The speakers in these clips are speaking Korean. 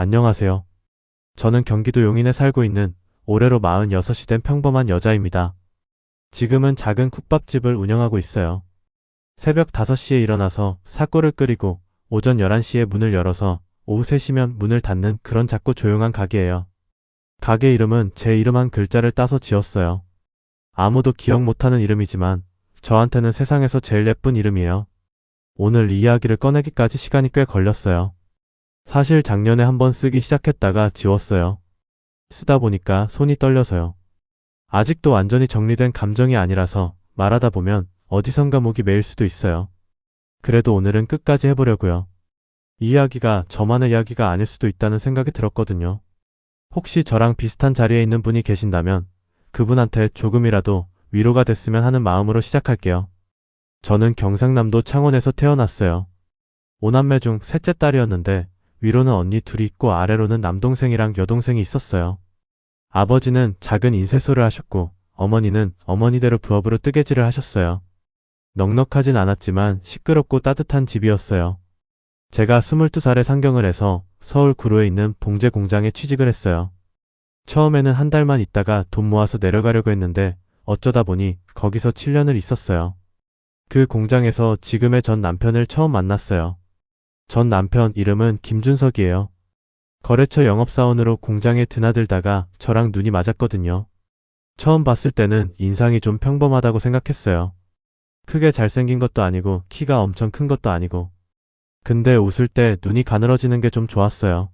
안녕하세요. 저는 경기도 용인에 살고 있는 올해로 46이 된 평범한 여자입니다. 지금은 작은 국밥집을 운영하고 있어요. 새벽 5시에 일어나서 사골을 끓이고 오전 11시에 문을 열어서 오후 3시면 문을 닫는 그런 작고 조용한 가게예요. 가게 이름은 제 이름 한 글자를 따서 지었어요. 아무도 기억 못하는 이름이지만 저한테는 세상에서 제일 예쁜 이름이에요. 오늘 이 이야기를 꺼내기까지 시간이 꽤 걸렸어요. 사실 작년에 한번 쓰기 시작했다가 지웠어요. 쓰다 보니까 손이 떨려서요. 아직도 완전히 정리된 감정이 아니라서 말하다 보면 어디선가 목이 메일 수도 있어요. 그래도 오늘은 끝까지 해보려고요. 이 이야기가 저만의 이야기가 아닐 수도 있다는 생각이 들었거든요. 혹시 저랑 비슷한 자리에 있는 분이 계신다면 그분한테 조금이라도 위로가 됐으면 하는 마음으로 시작할게요. 저는 경상남도 창원에서 태어났어요. 5남매 중 셋째 딸이었는데 위로는 언니 둘이 있고 아래로는 남동생이랑 여동생이 있었어요. 아버지는 작은 인쇄소를 하셨고 어머니는 어머니대로 부업으로 뜨개질을 하셨어요. 넉넉하진 않았지만 시끄럽고 따뜻한 집이었어요. 제가 22살에 상경을 해서 서울 구로에 있는 봉제 공장에 취직을 했어요. 처음에는 한 달만 있다가 돈 모아서 내려가려고 했는데 어쩌다 보니 거기서 7년을 있었어요. 그 공장에서 지금의 전 남편을 처음 만났어요. 전 남편 이름은 김준석이에요. 거래처 영업사원으로 공장에 드나들다가 저랑 눈이 맞았거든요. 처음 봤을 때는 인상이 좀 평범하다고 생각했어요. 크게 잘생긴 것도 아니고 키가 엄청 큰 것도 아니고. 근데 웃을 때 눈이 가늘어지는 게 좀 좋았어요.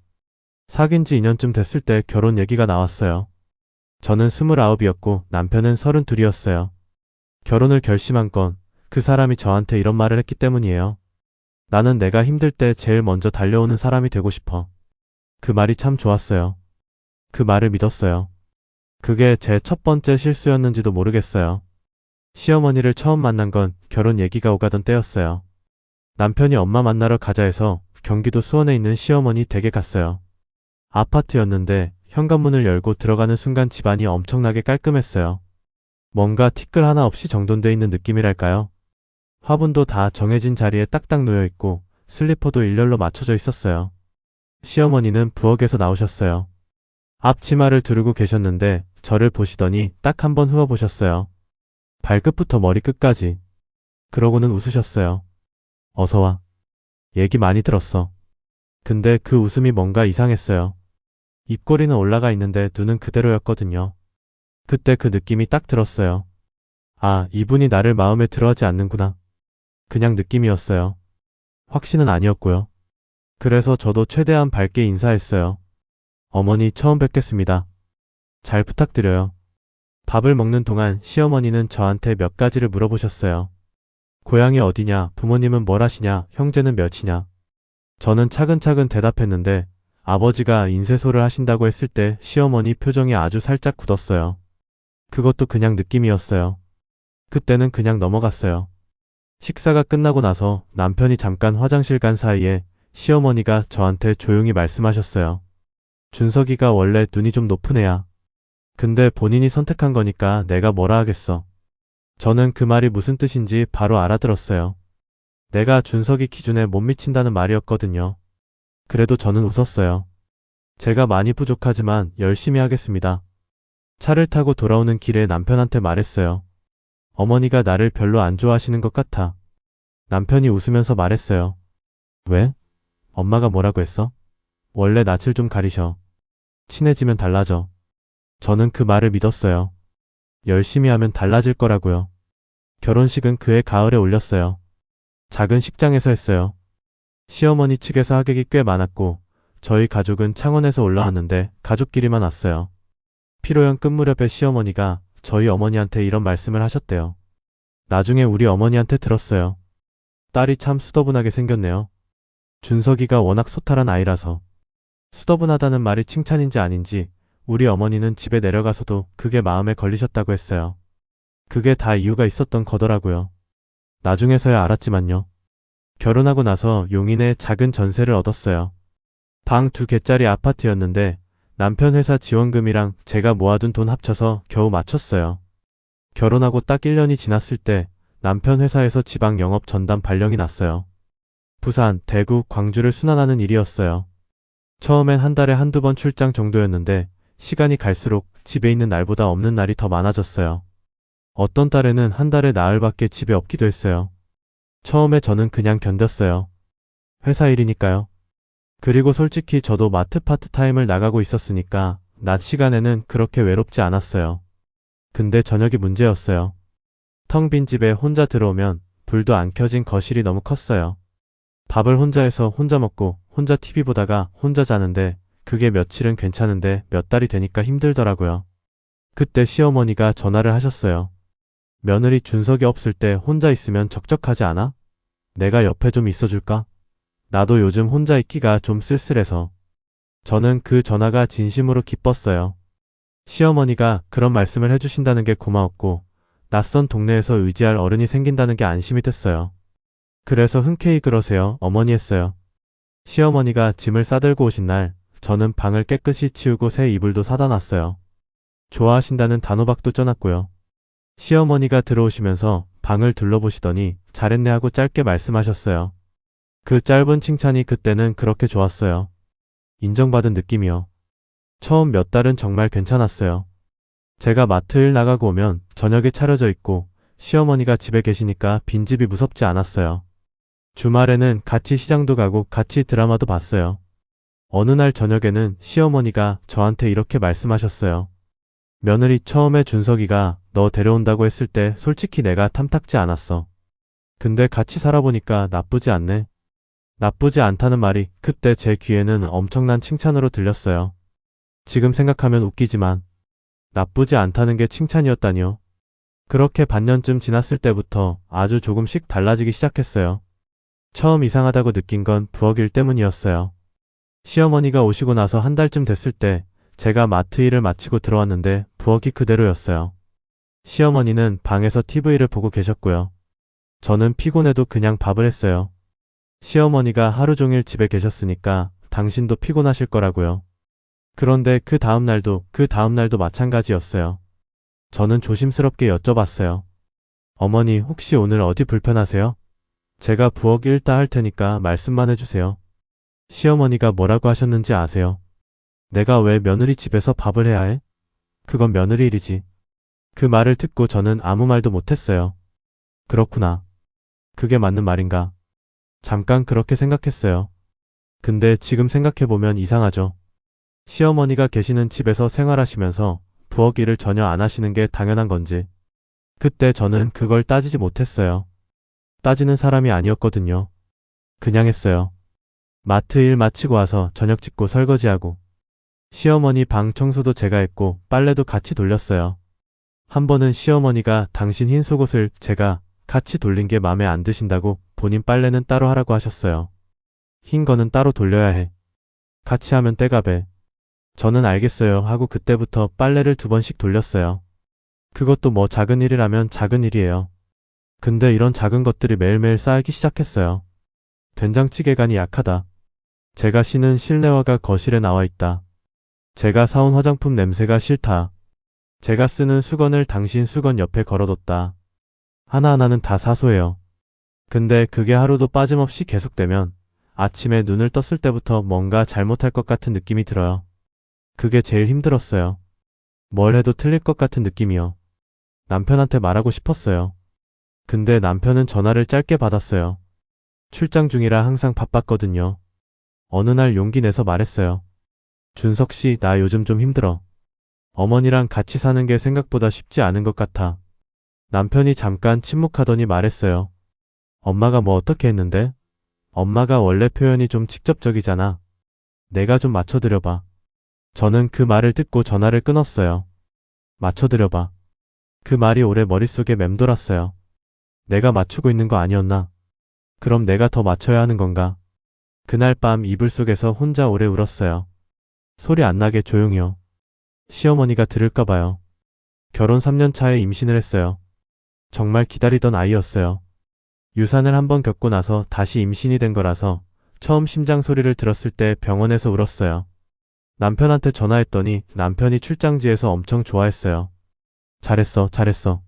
사귄 지 2년쯤 됐을 때 결혼 얘기가 나왔어요. 저는 29이었고 남편은 32이었어요. 결혼을 결심한 건 그 사람이 저한테 이런 말을 했기 때문이에요. 나는 내가 힘들 때 제일 먼저 달려오는 사람이 되고 싶어. 그 말이 참 좋았어요. 그 말을 믿었어요. 그게 제 첫 번째 실수였는지도 모르겠어요. 시어머니를 처음 만난 건 결혼 얘기가 오가던 때였어요. 남편이 엄마 만나러 가자 해서 경기도 수원에 있는 시어머니 댁에 갔어요. 아파트였는데 현관문을 열고 들어가는 순간 집안이 엄청나게 깔끔했어요. 뭔가 티끌 하나 없이 정돈돼 있는 느낌이랄까요? 화분도 다 정해진 자리에 딱딱 놓여 있고 슬리퍼도 일렬로 맞춰져 있었어요. 시어머니는 부엌에서 나오셨어요. 앞치마를 두르고 계셨는데 저를 보시더니 딱 한 번 훑어보셨어요. 발끝부터 머리끝까지. 그러고는 웃으셨어요. 어서와. 얘기 많이 들었어. 근데 그 웃음이 뭔가 이상했어요. 입꼬리는 올라가 있는데 눈은 그대로였거든요. 그때 그 느낌이 딱 들었어요. 아, 이분이 나를 마음에 들어하지 않는구나. 그냥 느낌이었어요. 확신은 아니었고요. 그래서 저도 최대한 밝게 인사했어요. 어머니 처음 뵙겠습니다. 잘 부탁드려요. 밥을 먹는 동안 시어머니는 저한테 몇 가지를 물어보셨어요. 고향이 어디냐, 부모님은 뭘 하시냐, 형제는 몇이냐. 저는 차근차근 대답했는데 아버지가 인쇄소를 하신다고 했을 때 시어머니 표정이 아주 살짝 굳었어요. 그것도 그냥 느낌이었어요. 그때는 그냥 넘어갔어요. 식사가 끝나고 나서 남편이 잠깐 화장실 간 사이에 시어머니가 저한테 조용히 말씀하셨어요. 준석이가 원래 눈이 좀 높은 애야. 근데 본인이 선택한 거니까 내가 뭐라 하겠어. 저는 그 말이 무슨 뜻인지 바로 알아들었어요. 내가 준석이 기준에 못 미친다는 말이었거든요. 그래도 저는 웃었어요. 제가 많이 부족하지만 열심히 하겠습니다. 차를 타고 돌아오는 길에 남편한테 말했어요. 어머니가 나를 별로 안 좋아하시는 것 같아. 남편이 웃으면서 말했어요. 왜? 엄마가 뭐라고 했어? 원래 낯을 좀 가리셔. 친해지면 달라져. 저는 그 말을 믿었어요. 열심히 하면 달라질 거라고요. 결혼식은 그해 가을에 올렸어요. 작은 식장에서 했어요. 시어머니 측에서 하객이 꽤 많았고 저희 가족은 창원에서 올라왔는데 가족끼리만 왔어요. 피로연 끝 무렵에 시어머니가 저희 어머니한테 이런 말씀을 하셨대요. 나중에 우리 어머니한테 들었어요. 딸이 참 수더분하게 생겼네요. 준석이가 워낙 소탈한 아이라서. 수더분하다는 말이 칭찬인지 아닌지 우리 어머니는 집에 내려가서도 그게 마음에 걸리셨다고 했어요. 그게 다 이유가 있었던 거더라고요. 나중에서야 알았지만요. 결혼하고 나서 용인에 작은 전세를 얻었어요. 방 2개짜리 아파트였는데 남편 회사 지원금이랑 제가 모아둔 돈 합쳐서 겨우 맞췄어요. 결혼하고 딱 1년이 지났을 때 남편 회사에서 지방 영업 전담 발령이 났어요. 부산, 대구, 광주를 순환하는 일이었어요. 처음엔 한 달에 한두 번 출장 정도였는데 시간이 갈수록 집에 있는 날보다 없는 날이 더 많아졌어요. 어떤 달에는 한 달에 나흘밖에 집에 없기도 했어요. 처음에 저는 그냥 견뎠어요. 회사 일이니까요. 그리고 솔직히 저도 마트 파트타임을 나가고 있었으니까 낮 시간에는 그렇게 외롭지 않았어요. 근데 저녁이 문제였어요. 텅 빈 집에 혼자 들어오면 불도 안 켜진 거실이 너무 컸어요. 밥을 혼자 해서 혼자 먹고 혼자 TV 보다가 혼자 자는데 그게 며칠은 괜찮은데 몇 달이 되니까 힘들더라고요. 그때 시어머니가 전화를 하셨어요. 며느리 준석이 없을 때 혼자 있으면 적적하지 않아? 내가 옆에 좀 있어줄까? 나도 요즘 혼자 있기가 좀 쓸쓸해서. 저는 그 전화가 진심으로 기뻤어요. 시어머니가 그런 말씀을 해주신다는 게 고마웠고 낯선 동네에서 의지할 어른이 생긴다는 게 안심이 됐어요. 그래서 흔쾌히 그러세요, 어머니 했어요. 시어머니가 짐을 싸들고 오신 날 저는 방을 깨끗이 치우고 새 이불도 사다 놨어요. 좋아하신다는 단호박도 쪄놨고요. 시어머니가 들어오시면서 방을 둘러보시더니 잘했네 하고 짧게 말씀하셨어요. 그 짧은 칭찬이 그때는 그렇게 좋았어요. 인정받은 느낌이요. 처음 몇 달은 정말 괜찮았어요. 제가 마트 일 나가고 오면 저녁에 차려져 있고 시어머니가 집에 계시니까 빈집이 무섭지 않았어요. 주말에는 같이 시장도 가고 같이 드라마도 봤어요. 어느 날 저녁에는 시어머니가 저한테 이렇게 말씀하셨어요. 며느리 처음에 준석이가 너 데려온다고 했을 때 솔직히 내가 탐탁지 않았어. 근데 같이 살아보니까 나쁘지 않네. 나쁘지 않다는 말이 그때 제 귀에는 엄청난 칭찬으로 들렸어요. 지금 생각하면 웃기지만 나쁘지 않다는 게 칭찬이었다니요. 그렇게 반년쯤 지났을 때부터 아주 조금씩 달라지기 시작했어요. 처음 이상하다고 느낀 건 부엌 일 때문이었어요. 시어머니가 오시고 나서 한 달쯤 됐을 때 제가 마트 일을 마치고 들어왔는데 부엌이 그대로였어요. 시어머니는 방에서 TV를 보고 계셨고요. 저는 피곤해도 그냥 밥을 했어요. 시어머니가 하루 종일 집에 계셨으니까 당신도 피곤하실 거라고요. 그런데 그 다음날도 마찬가지였어요. 저는 조심스럽게 여쭤봤어요. 어머니 혹시 오늘 어디 불편하세요? 제가 부엌 일 다 할 테니까 말씀만 해주세요. 시어머니가 뭐라고 하셨는지 아세요? 내가 왜 며느리 집에서 밥을 해야 해? 그건 며느리 일이지. 그 말을 듣고 저는 아무 말도 못했어요. 그렇구나. 그게 맞는 말인가? 잠깐 그렇게 생각했어요. 근데 지금 생각해보면 이상하죠. 시어머니가 계시는 집에서 생활하시면서 부엌 일을 전혀 안 하시는 게 당연한 건지. 그때 저는 그걸 따지지 못했어요. 따지는 사람이 아니었거든요. 그냥 했어요. 마트 일 마치고 와서 저녁 짓고 설거지하고 시어머니 방 청소도 제가 했고 빨래도 같이 돌렸어요. 한 번은 시어머니가 당신 흰 속옷을 제가 같이 돌린 게 마음에 안 드신다고 본인 빨래는 따로 하라고 하셨어요. 흰 거는 따로 돌려야 해. 같이 하면 때가 배. 저는 알겠어요 하고 그때부터 빨래를 2번씩 돌렸어요. 그것도 뭐 작은 일이라면 작은 일이에요. 근데 이런 작은 것들이 매일매일 쌓이기 시작했어요. 된장찌개 간이 약하다. 제가 쉬는 실내화가 거실에 나와 있다. 제가 사온 화장품 냄새가 싫다. 제가 쓰는 수건을 당신 수건 옆에 걸어뒀다. 하나하나는 다 사소해요. 근데 그게 하루도 빠짐없이 계속되면 아침에 눈을 떴을 때부터 뭔가 잘못할 것 같은 느낌이 들어요. 그게 제일 힘들었어요. 뭘 해도 틀릴 것 같은 느낌이요. 남편한테 말하고 싶었어요. 근데 남편은 전화를 짧게 받았어요. 출장 중이라 항상 바빴거든요. 어느 날 용기 내서 말했어요. 준석 씨, 나 요즘 좀 힘들어. 어머니랑 같이 사는 게 생각보다 쉽지 않은 것 같아. 남편이 잠깐 침묵하더니 말했어요. 엄마가 뭐 어떻게 했는데? 엄마가 원래 표현이 좀 직접적이잖아. 내가 좀 맞춰드려봐. 저는 그 말을 듣고 전화를 끊었어요. 맞춰드려봐. 그 말이 오래 머릿속에 맴돌았어요. 내가 맞추고 있는 거 아니었나? 그럼 내가 더 맞춰야 하는 건가? 그날 밤 이불 속에서 혼자 오래 울었어요. 소리 안 나게 조용히요. 시어머니가 들을까봐요. 결혼 3년 차에 임신을 했어요. 정말 기다리던 아이였어요. 유산을 한번 겪고 나서 다시 임신이 된 거라서 처음 심장 소리를 들었을 때 병원에서 울었어요. 남편한테 전화했더니 남편이 출장지에서 엄청 좋아했어요. 잘했어, 잘했어.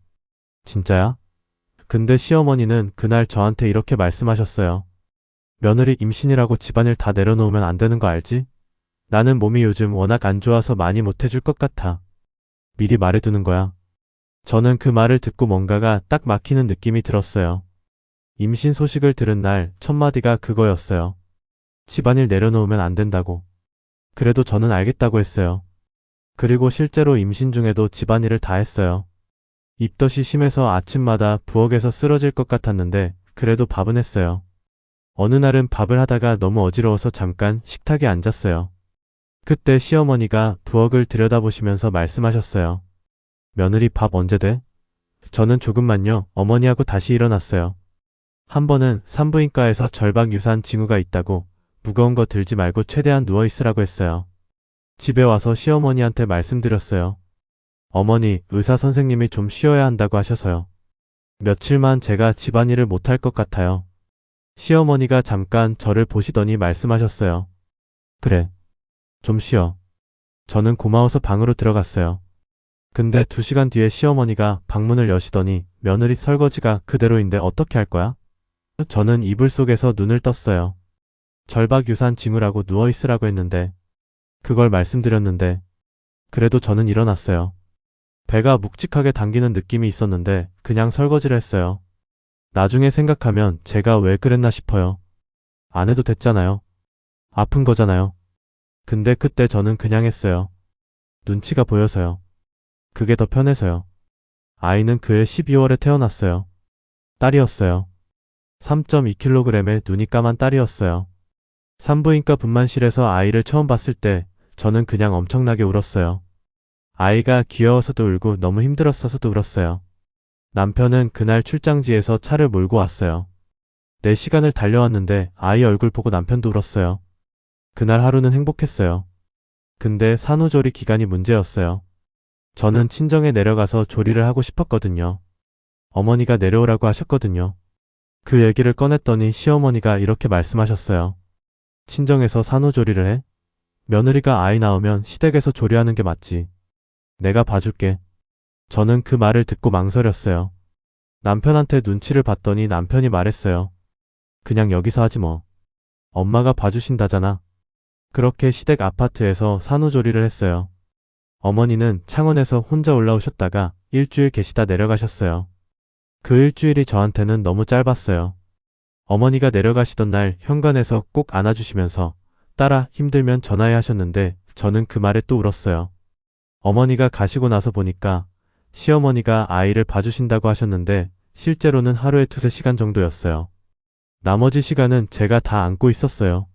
진짜야? 근데 시어머니는 그날 저한테 이렇게 말씀하셨어요. 며느리 임신이라고 집안일 다 내려놓으면 안 되는 거 알지? 나는 몸이 요즘 워낙 안 좋아서 많이 못해줄 것 같아. 미리 말해두는 거야. 저는 그 말을 듣고 뭔가가 딱 막히는 느낌이 들었어요. 임신 소식을 들은 날 첫 마디가 그거였어요. 집안일 내려놓으면 안 된다고. 그래도 저는 알겠다고 했어요. 그리고 실제로 임신 중에도 집안일을 다 했어요. 입덧이 심해서 아침마다 부엌에서 쓰러질 것 같았는데 그래도 밥은 했어요. 어느 날은 밥을 하다가 너무 어지러워서 잠깐 식탁에 앉았어요. 그때 시어머니가 부엌을 들여다보시면서 말씀하셨어요. 며느리 밥 언제 돼? 저는 조금만요, 어머니하고 다시 일어났어요. 한 번은 산부인과에서 절박 유산 징후가 있다고 무거운 거 들지 말고 최대한 누워있으라고 했어요. 집에 와서 시어머니한테 말씀드렸어요. 어머니, 의사 선생님이 좀 쉬어야 한다고 하셔서요. 며칠만 제가 집안일을 못할 것 같아요. 시어머니가 잠깐 저를 보시더니 말씀하셨어요. 그래, 좀 쉬어. 저는 고마워서 방으로 들어갔어요. 근데 2시간 뒤에 시어머니가 방문을 여시더니 며느리 설거지가 그대로인데 어떻게 할 거야? 저는 이불 속에서 눈을 떴어요. 절박 유산 징후라고 누워있으라고 했는데 그걸 말씀드렸는데 그래도 저는 일어났어요. 배가 묵직하게 당기는 느낌이 있었는데 그냥 설거지를 했어요. 나중에 생각하면 제가 왜 그랬나 싶어요. 안 해도 됐잖아요. 아픈 거잖아요. 근데 그때 저는 그냥 했어요. 눈치가 보여서요. 그게 더 편해서요. 아이는 그해 12월에 태어났어요. 딸이었어요. 3.2kg의 눈이 까만 딸이었어요. 산부인과 분만실에서 아이를 처음 봤을 때 저는 그냥 엄청나게 울었어요. 아이가 귀여워서도 울고 너무 힘들었어서도 울었어요. 남편은 그날 출장지에서 차를 몰고 왔어요. 4시간을 달려왔는데 아이 얼굴 보고 남편도 울었어요. 그날 하루는 행복했어요. 근데 산후조리 기간이 문제였어요. 저는 친정에 내려가서 조리를 하고 싶었거든요. 어머니가 내려오라고 하셨거든요. 그 얘기를 꺼냈더니 시어머니가 이렇게 말씀하셨어요. 친정에서 산후조리를 해? 며느리가 아이 낳으면 시댁에서 조리하는 게 맞지. 내가 봐줄게. 저는 그 말을 듣고 망설였어요. 남편한테 눈치를 봤더니 남편이 말했어요. 그냥 여기서 하지 뭐. 엄마가 봐주신다잖아. 그렇게 시댁 아파트에서 산후조리를 했어요. 어머니는 창원에서 혼자 올라오셨다가 일주일 계시다 내려가셨어요. 그 일주일이 저한테는 너무 짧았어요. 어머니가 내려가시던 날 현관에서 꼭 안아주시면서 딸아 힘들면 전화해 하셨는데 저는 그 말에 또 울었어요. 어머니가 가시고 나서 보니까 시어머니가 아이를 봐주신다고 하셨는데 실제로는 하루에 2~3시간 정도였어요. 나머지 시간은 제가 다 안고 있었어요.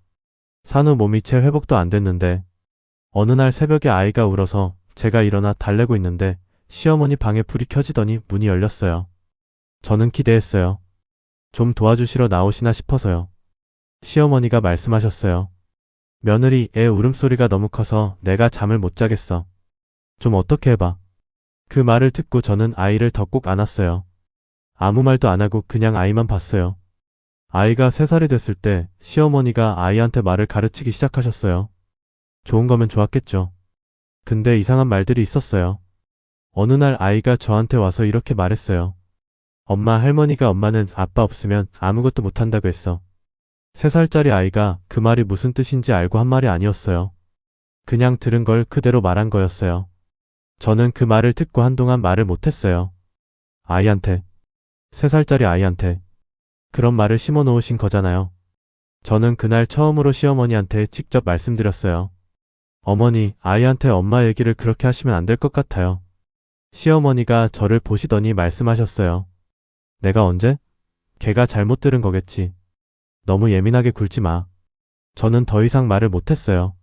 산후 몸이 채 회복도 안 됐는데 어느 날 새벽에 아이가 울어서 제가 일어나 달래고 있는데 시어머니 방에 불이 켜지더니 문이 열렸어요. 저는 기대했어요. 좀 도와주시러 나오시나 싶어서요. 시어머니가 말씀하셨어요. 며느리 애 울음소리가 너무 커서 내가 잠을 못 자겠어. 좀 어떻게 해봐. 그 말을 듣고 저는 아이를 더 꼭 안았어요. 아무 말도 안 하고 그냥 아이만 봤어요. 아이가 3살이 됐을 때 시어머니가 아이한테 말을 가르치기 시작하셨어요. 좋은 거면 좋았겠죠. 근데 이상한 말들이 있었어요. 어느 날 아이가 저한테 와서 이렇게 말했어요. 엄마, 할머니가 엄마는 아빠 없으면 아무것도 못한다고 했어. 3살짜리 아이가 그 말이 무슨 뜻인지 알고 한 말이 아니었어요. 그냥 들은 걸 그대로 말한 거였어요. 저는 그 말을 듣고 한동안 말을 못했어요. 아이한테, 3살짜리 아이한테 그런 말을 심어 놓으신 거잖아요. 저는 그날 처음으로 시어머니한테 직접 말씀드렸어요. 어머니, 아이한테 엄마 얘기를 그렇게 하시면 안 될 것 같아요. 시어머니가 저를 보시더니 말씀하셨어요. 내가 언제? 걔가 잘못 들은 거겠지. 너무 예민하게 굴지 마. 저는 더 이상 말을 못했어요.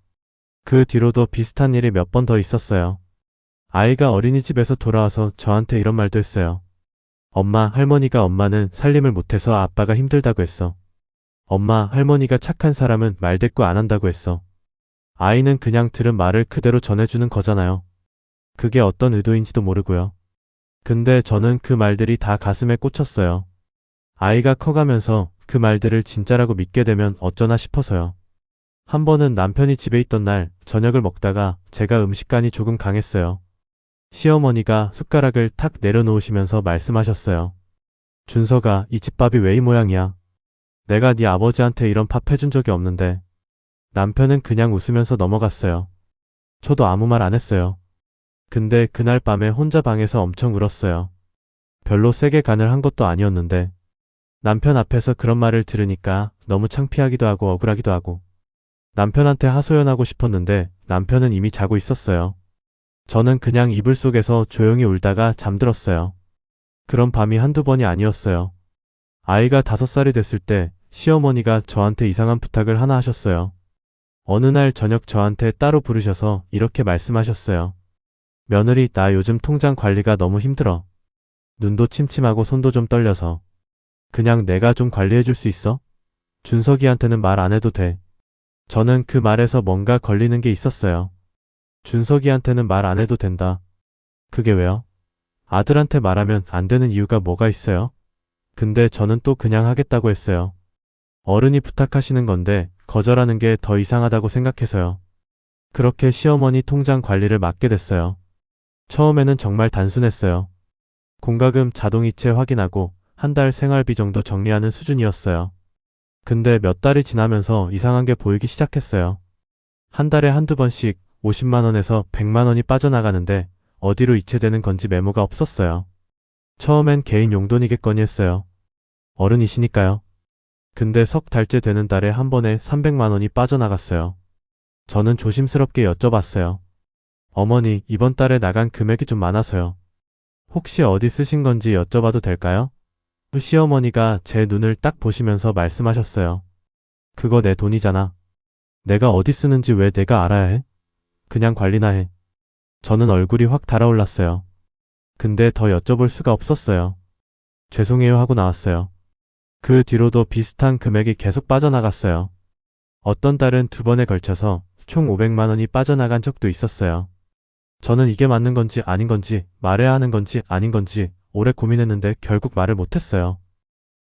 그 뒤로도 비슷한 일이 몇 번 더 있었어요. 아이가 어린이집에서 돌아와서 저한테 이런 말도 했어요. 엄마, 할머니가 엄마는 살림을 못해서 아빠가 힘들다고 했어. 엄마, 할머니가 착한 사람은 말대꾸 안 한다고 했어. 아이는 그냥 들은 말을 그대로 전해주는 거잖아요. 그게 어떤 의도인지도 모르고요. 근데 저는 그 말들이 다 가슴에 꽂혔어요. 아이가 커가면서 그 말들을 진짜라고 믿게 되면 어쩌나 싶어서요. 한 번은 남편이 집에 있던 날 저녁을 먹다가 제가 음식간이 조금 강했어요. 시어머니가 숟가락을 탁 내려놓으시면서 말씀하셨어요. 준서가 이 집밥이 왜 이 모양이야? 내가 네 아버지한테 이런 밥 해준 적이 없는데. 남편은 그냥 웃으면서 넘어갔어요. 저도 아무 말 안 했어요. 근데 그날 밤에 혼자 방에서 엄청 울었어요. 별로 세게 간을 한 것도 아니었는데 남편 앞에서 그런 말을 들으니까 너무 창피하기도 하고 억울하기도 하고 남편한테 하소연하고 싶었는데 남편은 이미 자고 있었어요. 저는 그냥 이불 속에서 조용히 울다가 잠들었어요. 그런 밤이 한두 번이 아니었어요. 아이가 5살이 됐을 때 시어머니가 저한테 이상한 부탁을 하나 하셨어요. 어느 날 저녁 저한테 따로 부르셔서 이렇게 말씀하셨어요. 며느리, 나 요즘 통장 관리가 너무 힘들어. 눈도 침침하고 손도 좀 떨려서. 그냥 내가 좀 관리해 줄 수 있어? 준석이한테는 말 안 해도 돼. 저는 그 말에서 뭔가 걸리는 게 있었어요. 준석이한테는 말 안 해도 된다. 그게 왜요? 아들한테 말하면 안 되는 이유가 뭐가 있어요? 근데 저는 또 그냥 하겠다고 했어요. 어른이 부탁하시는 건데 거절하는 게 더 이상하다고 생각해서요. 그렇게 시어머니 통장 관리를 맡게 됐어요. 처음에는 정말 단순했어요. 공과금 자동이체 확인하고 한 달 생활비 정도 정리하는 수준이었어요. 근데 몇 달이 지나면서 이상한 게 보이기 시작했어요. 한 달에 한두 번씩 50만 원에서 100만 원이 빠져나가는데 어디로 이체되는 건지 메모가 없었어요. 처음엔 개인 용돈이겠거니 했어요. 어른이시니까요. 근데 석 달째 되는 달에 한 번에 300만 원이 빠져나갔어요. 저는 조심스럽게 여쭤봤어요. 어머니, 이번 달에 나간 금액이 좀 많아서요. 혹시 어디 쓰신 건지 여쭤봐도 될까요? 시어머니가 제 눈을 딱 보시면서 말씀하셨어요. 그거 내 돈이잖아. 내가 어디 쓰는지 왜 내가 알아야 해? 그냥 관리나 해. 저는 얼굴이 확 달아올랐어요. 근데 더 여쭤볼 수가 없었어요. 죄송해요 하고 나왔어요. 그 뒤로도 비슷한 금액이 계속 빠져나갔어요. 어떤 달은 2번에 걸쳐서 총 500만 원이 빠져나간 적도 있었어요. 저는 이게 맞는 건지 아닌 건지 말해야 하는 건지 아닌 건지 오래 고민했는데 결국 말을 못했어요.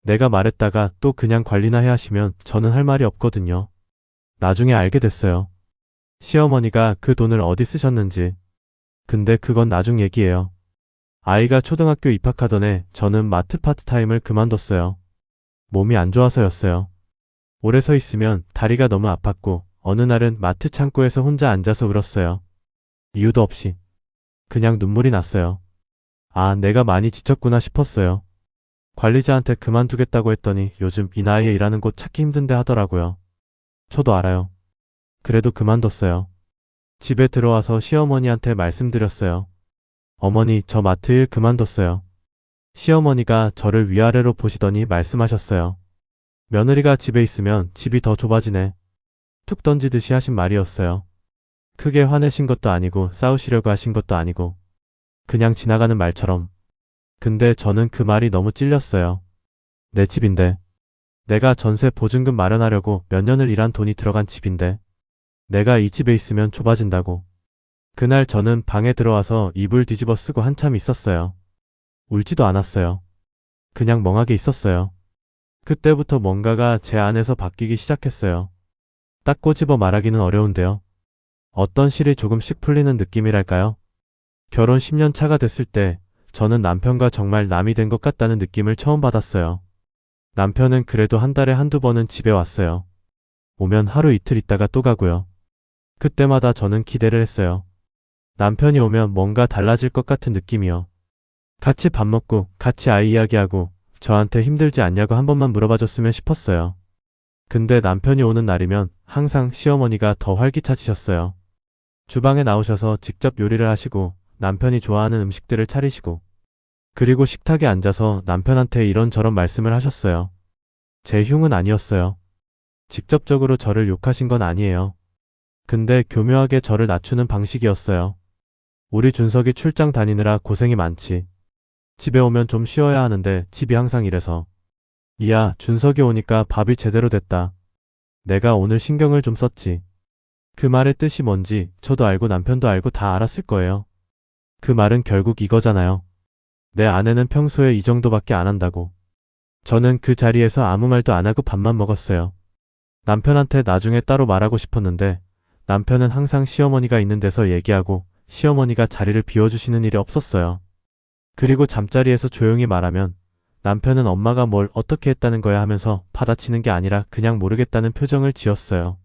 내가 말했다가 또 그냥 관리나 해 하시면 저는 할 말이 없거든요. 나중에 알게 됐어요. 시어머니가 그 돈을 어디 쓰셨는지. 근데 그건 나중 얘기예요. 아이가 초등학교 입학하던 해 저는 마트 파트타임을 그만뒀어요. 몸이 안 좋아서였어요. 오래 서 있으면 다리가 너무 아팠고 어느 날은 마트 창고에서 혼자 앉아서 울었어요. 이유도 없이. 그냥 눈물이 났어요. 아, 내가 많이 지쳤구나 싶었어요. 관리자한테 그만두겠다고 했더니 요즘 이 나이에 일하는 곳 찾기 힘든데 하더라고요. 저도 알아요. 그래도 그만뒀어요. 집에 들어와서 시어머니한테 말씀드렸어요. 어머니, 저 마트 일 그만뒀어요. 시어머니가 저를 위아래로 보시더니 말씀하셨어요. 며느리가 집에 있으면 집이 더 좁아지네. 툭 던지듯이 하신 말이었어요. 크게 화내신 것도 아니고 싸우시려고 하신 것도 아니고 그냥 지나가는 말처럼. 근데 저는 그 말이 너무 찔렸어요. 내 집인데. 내가 전세 보증금 마련하려고 몇 년을 일한 돈이 들어간 집인데. 내가 이 집에 있으면 좁아진다고. 그날 저는 방에 들어와서 이불 뒤집어 쓰고 한참 있었어요. 울지도 않았어요. 그냥 멍하게 있었어요. 그때부터 뭔가가 제 안에서 바뀌기 시작했어요. 딱 꼬집어 말하기는 어려운데요. 어떤 실이 조금씩 풀리는 느낌이랄까요? 결혼 10년 차가 됐을 때 저는 남편과 정말 남이 된 것 같다는 느낌을 처음 받았어요. 남편은 그래도 한 달에 한두 번은 집에 왔어요. 오면 하루 이틀 있다가 또 가고요. 그때마다 저는 기대를 했어요. 남편이 오면 뭔가 달라질 것 같은 느낌이요. 같이 밥 먹고 같이 아이 이야기하고 저한테 힘들지 않냐고 한 번만 물어봐줬으면 싶었어요. 근데 남편이 오는 날이면 항상 시어머니가 더 활기차지셨어요. 주방에 나오셔서 직접 요리를 하시고 남편이 좋아하는 음식들을 차리시고 그리고 식탁에 앉아서 남편한테 이런저런 말씀을 하셨어요. 제 흉은 아니었어요. 직접적으로 저를 욕하신 건 아니에요. 근데 교묘하게 저를 낮추는 방식이었어요. 우리 준석이 출장 다니느라 고생이 많지. 집에 오면 좀 쉬어야 하는데 집이 항상 이래서. 이야, 준석이 오니까 밥이 제대로 됐다. 내가 오늘 신경을 좀 썼지. 그 말의 뜻이 뭔지 저도 알고 남편도 알고 다 알았을 거예요. 그 말은 결국 이거잖아요. 내 아내는 평소에 이 정도밖에 안 한다고. 저는 그 자리에서 아무 말도 안 하고 밥만 먹었어요. 남편한테 나중에 따로 말하고 싶었는데 남편은 항상 시어머니가 있는 데서 얘기하고 시어머니가 자리를 비워주시는 일이 없었어요. 그리고 잠자리에서 조용히 말하면 남편은 엄마가 뭘 어떻게 했다는 거야 하면서 받아치는 게 아니라 그냥 모르겠다는 표정을 지었어요.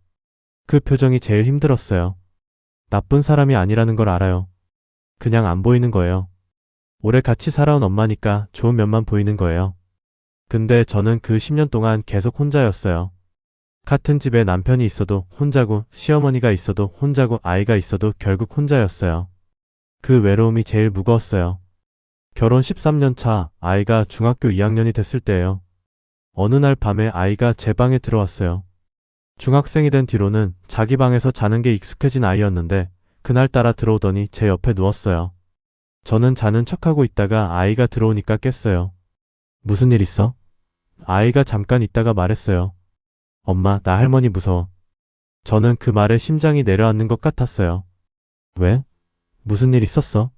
그 표정이 제일 힘들었어요. 나쁜 사람이 아니라는 걸 알아요. 그냥 안 보이는 거예요. 오래 같이 살아온 엄마니까 좋은 면만 보이는 거예요. 근데 저는 그 10년 동안 계속 혼자였어요. 같은 집에 남편이 있어도 혼자고 시어머니가 있어도 혼자고 아이가 있어도 결국 혼자였어요. 그 외로움이 제일 무거웠어요. 결혼 13년 차 아이가 중학교 2학년이 됐을 때예요. 어느 날 밤에 아이가 제 방에 들어왔어요. 중학생이 된 뒤로는 자기 방에서 자는 게 익숙해진 아이였는데 그날따라 들어오더니 제 옆에 누웠어요. 저는 자는 척하고 있다가 아이가 들어오니까 깼어요. 무슨 일 있어? 아이가 잠깐 있다가 말했어요. 엄마, 나 할머니 무서워. 저는 그 말에 심장이 내려앉는 것 같았어요. 왜? 무슨 일 있었어?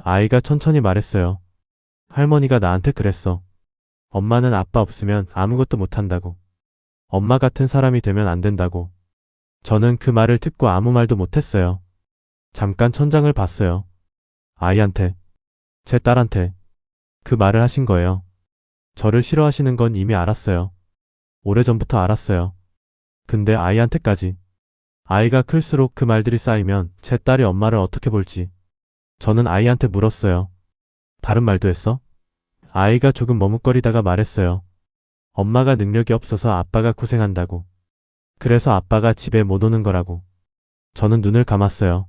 아이가 천천히 말했어요. 할머니가 나한테 그랬어. 엄마는 아빠 없으면 아무것도 못한다고. 엄마 같은 사람이 되면 안 된다고. 저는 그 말을 듣고 아무 말도 못했어요. 잠깐 천장을 봤어요. 아이한테, 제 딸한테 그 말을 하신 거예요. 저를 싫어하시는 건 이미 알았어요. 오래전부터 알았어요. 근데 아이한테까지. 아이가 클수록 그 말들이 쌓이면 제 딸이 엄마를 어떻게 볼지. 저는 아이한테 물었어요. 다른 말도 했어? 아이가 조금 머뭇거리다가 말했어요. 엄마가 능력이 없어서 아빠가 고생한다고. 그래서 아빠가 집에 못 오는 거라고. 저는 눈을 감았어요.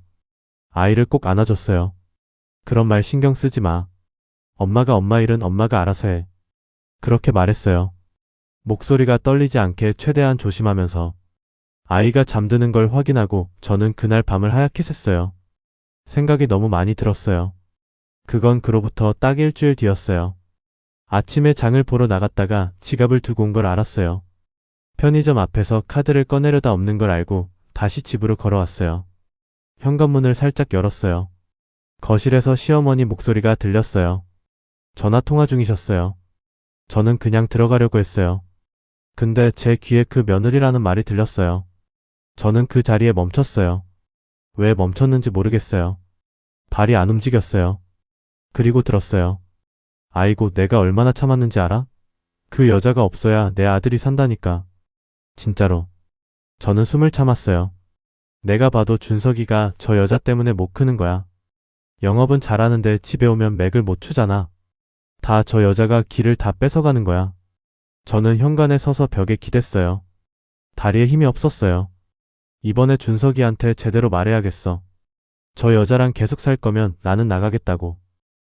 아이를 꼭 안아줬어요. 그런 말 신경 쓰지 마. 엄마가 엄마 일은 엄마가 알아서 해. 그렇게 말했어요. 목소리가 떨리지 않게 최대한 조심하면서. 아이가 잠드는 걸 확인하고 저는 그날 밤을 하얗게 샜어요. 생각이 너무 많이 들었어요. 그건 그로부터 딱 일주일 뒤였어요. 아침에 장을 보러 나갔다가 지갑을 두고 온 걸 알았어요. 편의점 앞에서 카드를 꺼내려다 없는 걸 알고 다시 집으로 걸어왔어요. 현관문을 살짝 열었어요. 거실에서 시어머니 목소리가 들렸어요. 전화 통화 중이셨어요. 저는 그냥 들어가려고 했어요. 근데 제 귀에 그 며느리라는 말이 들렸어요. 저는 그 자리에 멈췄어요. 왜 멈췄는지 모르겠어요. 발이 안 움직였어요. 그리고 들었어요. 아이고, 내가 얼마나 참았는지 알아? 그 여자가 없어야 내 아들이 산다니까. 진짜로. 저는 숨을 참았어요. 내가 봐도 준석이가 저 여자 때문에 못 크는 거야. 영업은 잘하는데 집에 오면 맥을 못 추잖아. 다 저 여자가 기를 다 뺏어가는 거야. 저는 현관에 서서 벽에 기댔어요. 다리에 힘이 없었어요. 이번에 준석이한테 제대로 말해야겠어. 저 여자랑 계속 살 거면 나는 나가겠다고.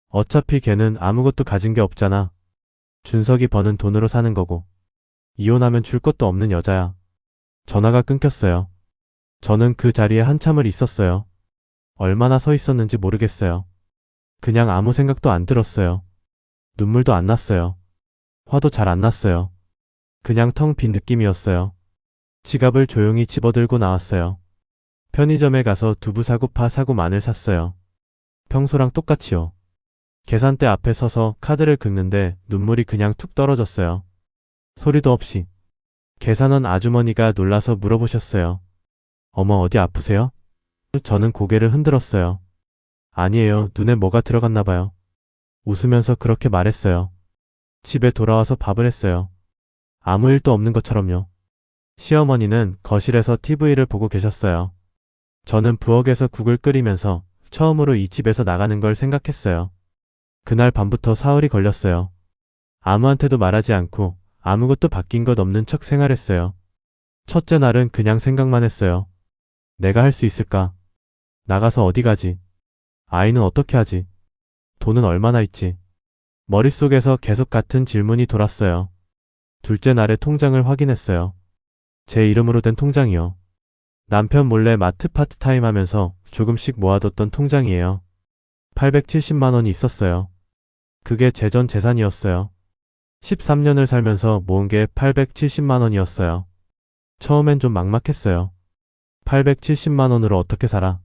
어차피 걔는 아무것도 가진 게 없잖아. 준석이 버는 돈으로 사는 거고. 이혼하면 줄 것도 없는 여자야. 전화가 끊겼어요. 저는 그 자리에 한참을 있었어요. 얼마나 서 있었는지 모르겠어요. 그냥 아무 생각도 안 들었어요. 눈물도 안 났어요. 화도 잘 안 났어요. 그냥 텅 빈 느낌이었어요. 지갑을 조용히 집어들고 나왔어요. 편의점에 가서 두부 사고 파 사고 마늘 샀어요. 평소랑 똑같이요. 계산대 앞에 서서 카드를 긁는데 눈물이 그냥 툭 떨어졌어요. 소리도 없이. 계산원 아주머니가 놀라서 물어보셨어요. 어머, 어디 아프세요? 저는 고개를 흔들었어요. 아니에요. 눈에 뭐가 들어갔나 봐요. 웃으면서 그렇게 말했어요. 집에 돌아와서 밥을 했어요. 아무 일도 없는 것처럼요. 시어머니는 거실에서 TV를 보고 계셨어요. 저는 부엌에서 국을 끓이면서 처음으로 이 집에서 나가는 걸 생각했어요. 그날 밤부터 사흘이 걸렸어요. 아무한테도 말하지 않고 아무것도 바뀐 것 없는 척 생활했어요. 첫째 날은 그냥 생각만 했어요. 내가 할 수 있을까? 나가서 어디 가지? 아이는 어떻게 하지? 돈은 얼마나 있지? 머릿속에서 계속 같은 질문이 돌았어요. 둘째 날에 통장을 확인했어요. 제 이름으로 된 통장이요. 남편 몰래 마트 파트타임 하면서 조금씩 모아뒀던 통장이에요. 870만 원이 있었어요. 그게 제 전 재산이었어요. 13년을 살면서 모은 게 870만 원이었어요. 처음엔 좀 막막했어요. 870만 원으로 어떻게 살아?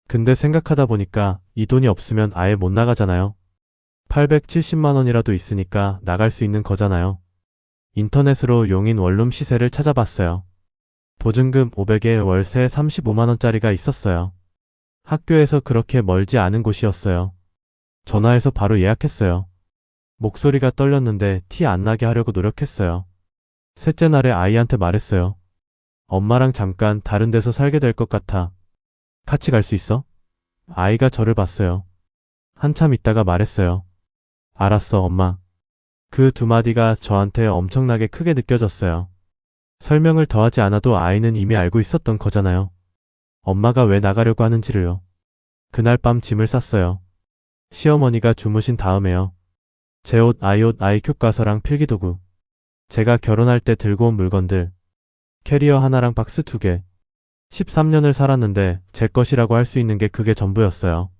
근데 생각하다 보니까 이 돈이 없으면 아예 못 나가잖아요. 870만 원이라도 있으니까 나갈 수 있는 거잖아요. 인터넷으로 용인 원룸 시세를 찾아봤어요. 보증금 500에 월세 35만 원짜리가 있었어요. 학교에서 그렇게 멀지 않은 곳이었어요. 전화해서 바로 예약했어요. 목소리가 떨렸는데 티 안 나게 하려고 노력했어요. 셋째 날에 아이한테 말했어요. 엄마랑 잠깐 다른 데서 살게 될 것 같아. 같이 갈 수 있어? 아이가 저를 봤어요. 한참 있다가 말했어요. 알았어, 엄마. 그 두 마디가 저한테 엄청나게 크게 느껴졌어요. 설명을 더하지 않아도 아이는 이미 알고 있었던 거잖아요. 엄마가 왜 나가려고 하는지를요. 그날 밤 짐을 쌌어요. 시어머니가 주무신 다음에요. 제 옷, 아이 교과서랑 필기도구. 제가 결혼할 때 들고 온 물건들. 캐리어 하나랑 박스 2개. 13년을 살았는데 제 것이라고 할 수 있는 게 그게 전부였어요.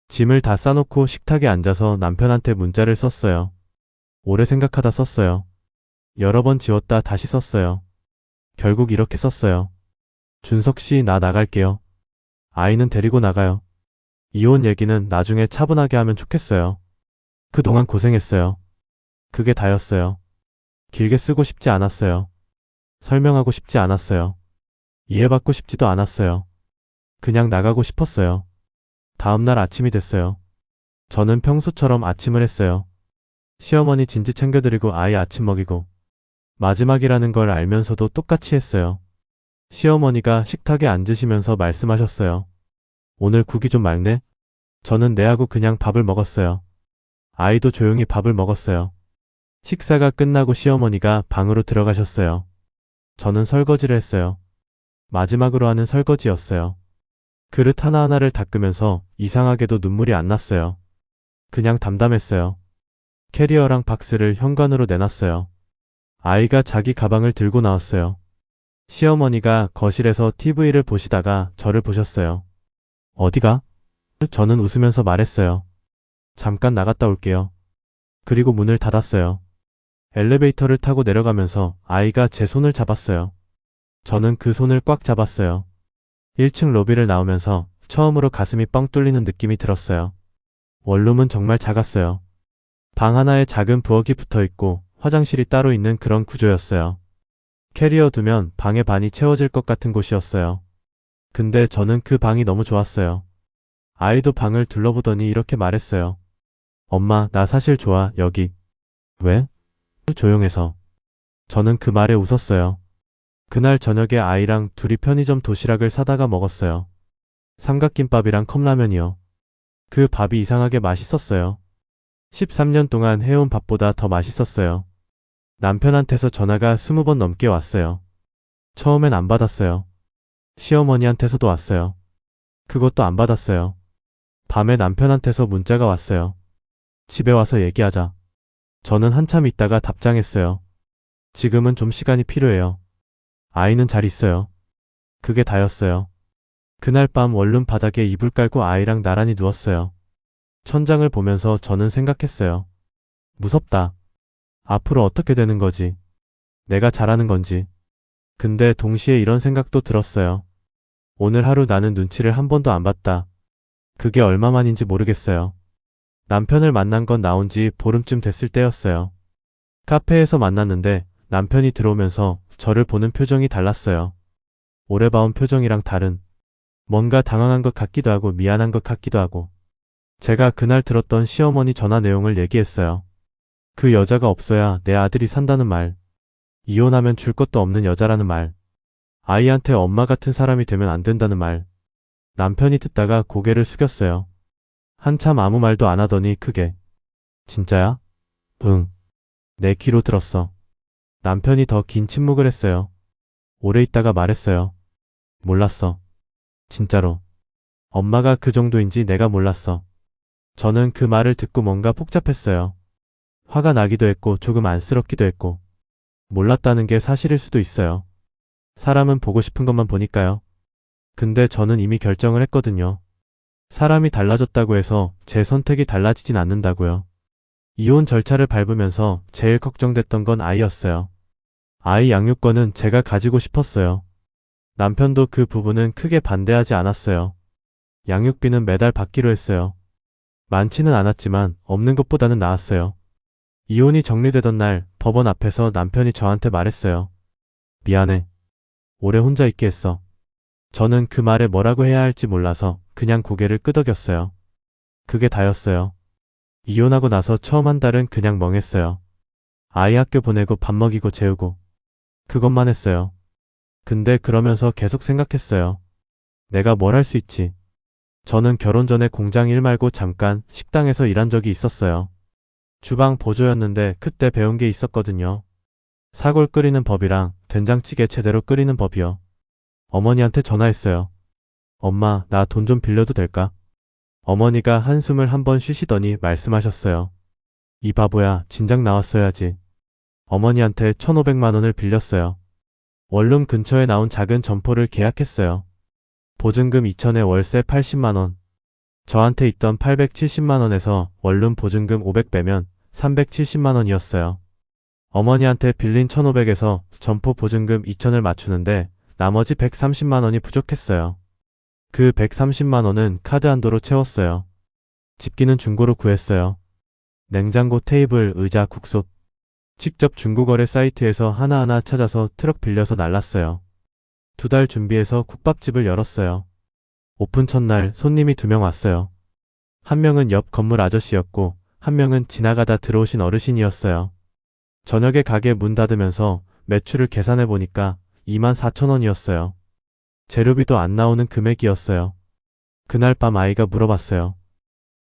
짐을 다 싸놓고 식탁에 앉아서 남편한테 문자를 썼어요. 오래 생각하다 썼어요. 여러 번 지웠다 다시 썼어요. 결국 이렇게 썼어요. 준석 씨, 나 나갈게요. 아이는 데리고 나가요. 이혼 얘기는 나중에 차분하게 하면 좋겠어요. 그동안 고생했어요. 그게 다였어요. 길게 쓰고 싶지 않았어요. 설명하고 싶지 않았어요. 이해받고 싶지도 않았어요. 그냥 나가고 싶었어요. 다음날 아침이 됐어요. 저는 평소처럼 아침을 했어요. 시어머니 진지 챙겨드리고 아이 아침 먹이고. 마지막이라는 걸 알면서도 똑같이 했어요. 시어머니가 식탁에 앉으시면서 말씀하셨어요. 오늘 국이 좀 맑네? 저는 네 하고 그냥 밥을 먹었어요. 아이도 조용히 밥을 먹었어요. 식사가 끝나고 시어머니가 방으로 들어가셨어요. 저는 설거지를 했어요. 마지막으로 하는 설거지였어요. 그릇 하나하나를 닦으면서 이상하게도 눈물이 안 났어요. 그냥 담담했어요. 캐리어랑 박스를 현관으로 내놨어요. 아이가 자기 가방을 들고 나왔어요. 시어머니가 거실에서 TV를 보시다가 저를 보셨어요. 어디가? 저는 웃으면서 말했어요. 잠깐 나갔다 올게요. 그리고 문을 닫았어요. 엘리베이터를 타고 내려가면서 아이가 제 손을 잡았어요. 저는 그 손을 꽉 잡았어요. 1층 로비를 나오면서 처음으로 가슴이 뻥 뚫리는 느낌이 들었어요. 원룸은 정말 작았어요. 방 하나에 작은 부엌이 붙어 있고 화장실이 따로 있는 그런 구조였어요. 캐리어 두면 방의 반이 채워질 것 같은 곳이었어요. 근데 저는 그 방이 너무 좋았어요. 아이도 방을 둘러보더니 이렇게 말했어요. 엄마, 나 사실 좋아, 여기. 왜? 조용해서. 저는 그 말에 웃었어요. 그날 저녁에 아이랑 둘이 편의점 도시락을 사다가 먹었어요. 삼각김밥이랑 컵라면이요. 그 밥이 이상하게 맛있었어요. 13년 동안 해온 밥보다 더 맛있었어요. 남편한테서 전화가 20번 넘게 왔어요. 처음엔 안 받았어요. 시어머니한테서도 왔어요. 그것도 안 받았어요. 밤에 남편한테서 문자가 왔어요. 집에 와서 얘기하자. 저는 한참 있다가 답장했어요. 지금은 좀 시간이 필요해요. 아이는 잘 있어요. 그게 다였어요. 그날 밤 원룸 바닥에 이불 깔고 아이랑 나란히 누웠어요. 천장을 보면서 저는 생각했어요. 무섭다. 앞으로 어떻게 되는 거지? 내가 잘하는 건지. 근데 동시에 이런 생각도 들었어요. 오늘 하루 나는 눈치를 한 번도 안 봤다. 그게 얼마만인지 모르겠어요. 남편을 만난 건 나온 지 보름쯤 됐을 때였어요. 카페에서 만났는데 남편이 들어오면서 저를 보는 표정이 달랐어요. 오래 봐온 표정이랑 다른, 뭔가 당황한 것 같기도 하고 미안한 것 같기도 하고. 제가 그날 들었던 시어머니 전화 내용을 얘기했어요. 그 여자가 없어야 내 아들이 산다는 말. 이혼하면 줄 것도 없는 여자라는 말. 아이한테 엄마 같은 사람이 되면 안 된다는 말. 남편이 듣다가 고개를 숙였어요. 한참 아무 말도 안 하더니 크게. 진짜야? 응. 내 귀로 들었어. 남편이 더 긴 침묵을 했어요. 오래 있다가 말했어요. 몰랐어. 진짜로. 엄마가 그 정도인지 내가 몰랐어. 저는 그 말을 듣고 뭔가 복잡했어요. 화가 나기도 했고 조금 안쓰럽기도 했고. 몰랐다는 게 사실일 수도 있어요. 사람은 보고 싶은 것만 보니까요. 근데 저는 이미 결정을 했거든요. 사람이 달라졌다고 해서 제 선택이 달라지진 않는다고요. 이혼 절차를 밟으면서 제일 걱정됐던 건 아이였어요. 아이 양육권은 제가 가지고 싶었어요. 남편도 그 부분은 크게 반대하지 않았어요. 양육비는 매달 받기로 했어요. 많지는 않았지만 없는 것보다는 나았어요. 이혼이 정리되던 날 법원 앞에서 남편이 저한테 말했어요. 미안해. 오래 혼자 있게 했어. 저는 그 말에 뭐라고 해야 할지 몰라서 그냥 고개를 끄덕였어요. 그게 다였어요. 이혼하고 나서 처음 한 달은 그냥 멍했어요. 아이 학교 보내고 밥 먹이고 재우고. 그것만 했어요. 근데 그러면서 계속 생각했어요. 내가 뭘 할 수 있지? 저는 결혼 전에 공장 일 말고 잠깐 식당에서 일한 적이 있었어요. 주방 보조였는데 그때 배운 게 있었거든요. 사골 끓이는 법이랑 된장찌개 제대로 끓이는 법이요. 어머니한테 전화했어요. 엄마, 나 돈 좀 빌려도 될까? 어머니가 한숨을 한번 쉬시더니 말씀하셨어요. 이 바보야, 진작 나왔어야지. 어머니한테 1,500만 원을 빌렸어요. 원룸 근처에 나온 작은 점포를 계약했어요. 보증금 2천에 월세 80만 원. 저한테 있던 870만 원에서 원룸 보증금 500 빼면 370만 원이었어요. 어머니한테 빌린 1,500에서 점포 보증금 2천을 맞추는데 나머지 130만 원이 부족했어요. 그 130만 원은 카드 한도로 채웠어요. 집기는 중고로 구했어요. 냉장고, 테이블, 의자, 국솥. 직접 중고거래 사이트에서 하나하나 찾아서 트럭 빌려서 날랐어요. 2달 준비해서 국밥집을 열었어요. 오픈 첫날 손님이 2명 왔어요. 한 명은 옆 건물 아저씨였고 한 명은 지나가다 들어오신 어르신이었어요. 저녁에 가게 문 닫으면서 매출을 계산해 보니까 24,000원이었어요. 재료비도 안 나오는 금액이었어요. 그날 밤 아이가 물어봤어요.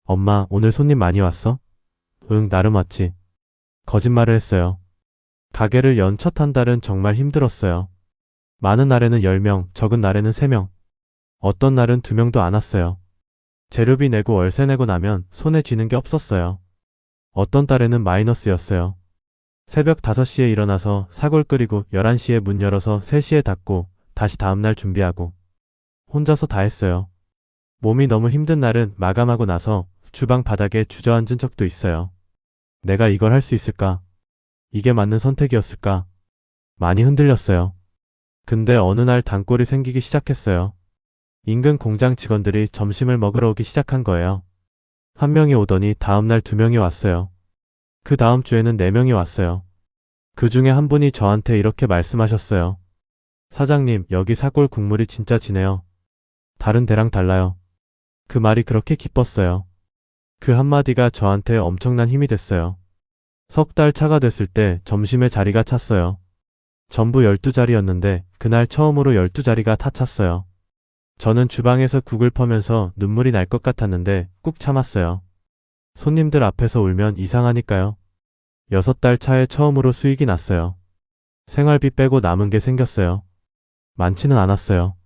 엄마, 오늘 손님 많이 왔어? 응, 나름 왔지. 거짓말을 했어요. 가게를 연 첫 한 달은 정말 힘들었어요. 많은 날에는 10명, 적은 날에는 3명. 어떤 날은 2명도 안 왔어요. 재료비 내고 월세 내고 나면 손에 쥐는 게 없었어요. 어떤 달에는 마이너스였어요. 새벽 5시에 일어나서 사골 끓이고 11시에 문 열어서 3시에 닫고 다시 다음날 준비하고 혼자서 다 했어요. 몸이 너무 힘든 날은 마감하고 나서 주방 바닥에 주저앉은 적도 있어요. 내가 이걸 할 수 있을까? 이게 맞는 선택이었을까? 많이 흔들렸어요. 근데 어느 날 단골이 생기기 시작했어요. 인근 공장 직원들이 점심을 먹으러 오기 시작한 거예요. 한 명이 오더니 다음날 2명이 왔어요. 그 다음 주에는 4명이 왔어요. 그 중에 한 분이 저한테 이렇게 말씀하셨어요. 사장님, 여기 사골 국물이 진짜 진해요. 다른 데랑 달라요. 그 말이 그렇게 기뻤어요. 그 한마디가 저한테 엄청난 힘이 됐어요. 석 달 차가 됐을 때 점심에 자리가 찼어요. 전부 12자리였는데 그날 처음으로 12자리가 다 찼어요. 저는 주방에서 국을 퍼면서 눈물이 날 것 같았는데 꾹 참았어요. 손님들 앞에서 울면 이상하니까요. 6달 차에 처음으로 수익이 났어요. 생활비 빼고 남은 게 생겼어요. 많지는 않았어요.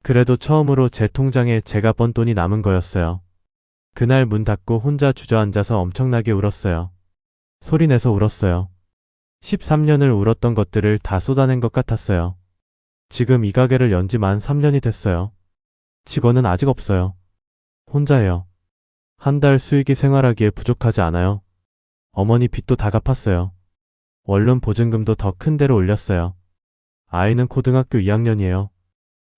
그래도 처음으로 제 통장에 제가 번 돈이 남은 거였어요. 그날 문 닫고 혼자 주저앉아서 엄청나게 울었어요. 소리내서 울었어요. 13년을 울었던 것들을 다 쏟아낸 것 같았어요. 지금 이 가게를 연 지 만 3년이 됐어요. 직원은 아직 없어요. 혼자예요. 한 달 수익이 생활하기에 부족하지 않아요. 어머니 빚도 다 갚았어요. 원룸 보증금도 더 큰 데로 올렸어요. 아이는 고등학교 2학년이에요.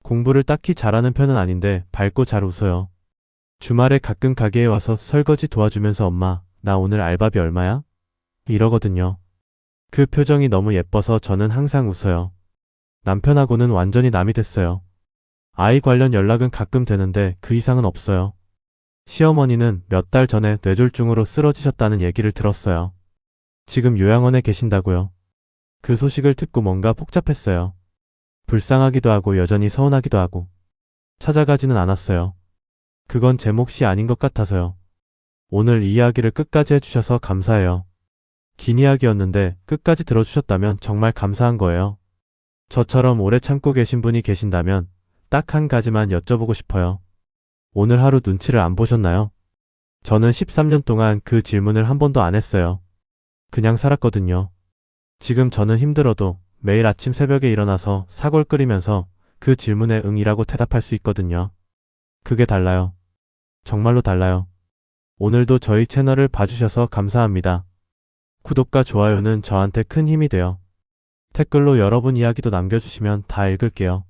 공부를 딱히 잘하는 편은 아닌데 밝고 잘 웃어요. 주말에 가끔 가게에 와서 설거지 도와주면서 엄마, 나 오늘 알바비 얼마야? 이러거든요. 그 표정이 너무 예뻐서 저는 항상 웃어요. 남편하고는 완전히 남이 됐어요. 아이 관련 연락은 가끔 되는데 그 이상은 없어요. 시어머니는 몇 달 전에 뇌졸중으로 쓰러지셨다는 얘기를 들었어요. 지금 요양원에 계신다고요. 그 소식을 듣고 뭔가 복잡했어요. 불쌍하기도 하고 여전히 서운하기도 하고. 찾아가지는 않았어요. 그건 제 몫이 아닌 것 같아서요. 오늘 이 이야기를 끝까지 해주셔서 감사해요. 긴 이야기였는데 끝까지 들어주셨다면 정말 감사한 거예요. 저처럼 오래 참고 계신 분이 계신다면 딱 한 가지만 여쭤보고 싶어요. 오늘 하루 눈치를 안 보셨나요? 저는 13년 동안 그 질문을 한 번도 안 했어요. 그냥 살았거든요. 지금 저는 힘들어도 매일 아침 새벽에 일어나서 사골 끓이면서 그 질문에 응이라고 대답할 수 있거든요. 그게 달라요. 정말로 달라요. 오늘도 저희 채널을 봐주셔서 감사합니다. 구독과 좋아요는 저한테 큰 힘이 돼요. 댓글로 여러분 이야기도 남겨주시면 다 읽을게요.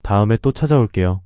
다음에 또 찾아올게요.